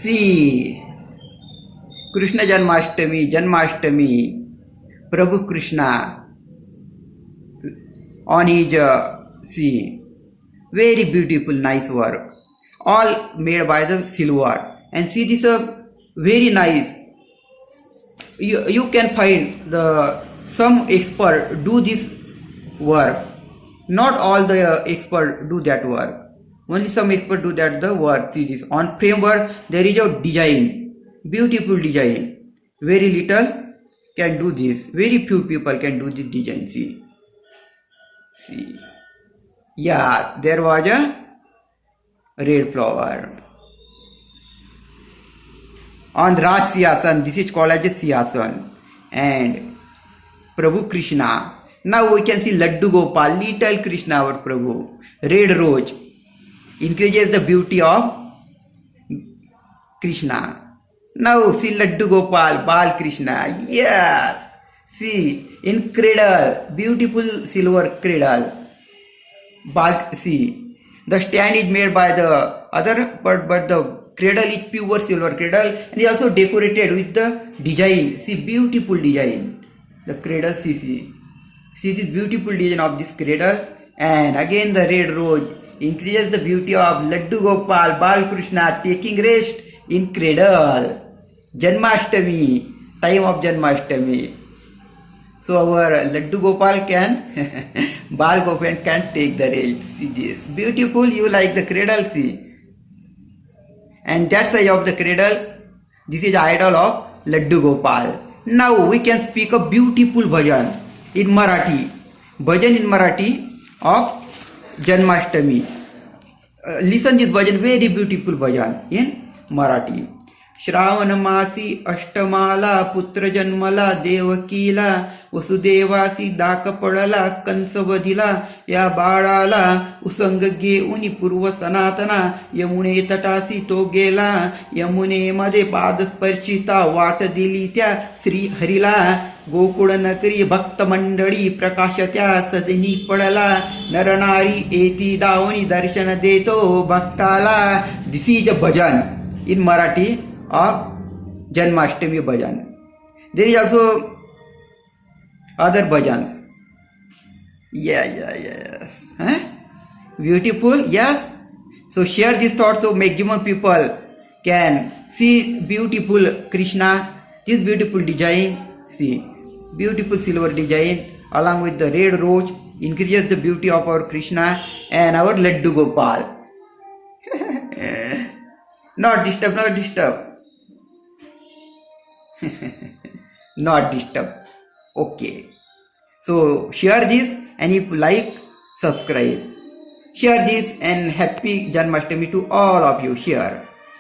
See, Krishna Janmashtami, Prabhu Krishna on his see, very beautiful, nice work, all made by the silver. And see, this very nice. You can find some expert do this work. Not all the expert do that work. Only some expert do that the work. See this on framework there is a design, beautiful design. Very little can do this. Very few people can do this design. See, yeah, there was a red flower. On Raj Siyasan, this is called as a Siyasan. And Prabhu Krishna. Now we can see Laddu Gopal, little Krishna, our Prabhu. Red rose increases the beauty of Krishna. Now see Laddu Gopal, Bal Krishna. Yes. See, in cradle, beautiful silver cradle. See, the stand is made by the other, but the cradle is pure silver cradle, and is also decorated with the design. See, beautiful design. The cradle, see this beautiful design of this cradle, and again the red rose increases the beauty of Laddu Gopal, Bal Krishna taking rest in cradle. Janmashtami, time of Janmashtami. So our Laddu Gopal can, Bal Gopal can take the rest. See this, beautiful. You like the cradle, see. And that side of the cradle, this is idol of Laddu Gopal. Now we can speak a beautiful bhajan in Marathi. Bhajan in Marathi of Janmashtami. Listen this bhajan, very beautiful bhajan in Marathi. Shravan मासी अष्टमाला पुत्र जन्मला देवकीला वसुदेवासी दाक पडला कंस वधिला या बाळाला उसंग घेऊन पूर्व सनातना यमुने तटासी तो गेला यमुनेमध्ये पाद स्पर्शिता वाट दिली त्या श्री हरीला गोकुळ नगरी भक्त मंडळी प्रकाश त्या सदनी पडला नरनारी एती दावणी दर्शन देतो भक्ताला. This is a bhajan in Marathi of Janmashtami bhajan. There is also other bhajans. Yes. Beautiful, yes. So share this thought so maximum people can see beautiful Krishna, this beautiful design. See, beautiful silver design along with the red rose increases the beauty of our Krishna and our Laddu Gopal. Not disturb. Not disturb. Okay. So share this, and if you like, subscribe. Share this, and happy Janmashtami to all of you. Share.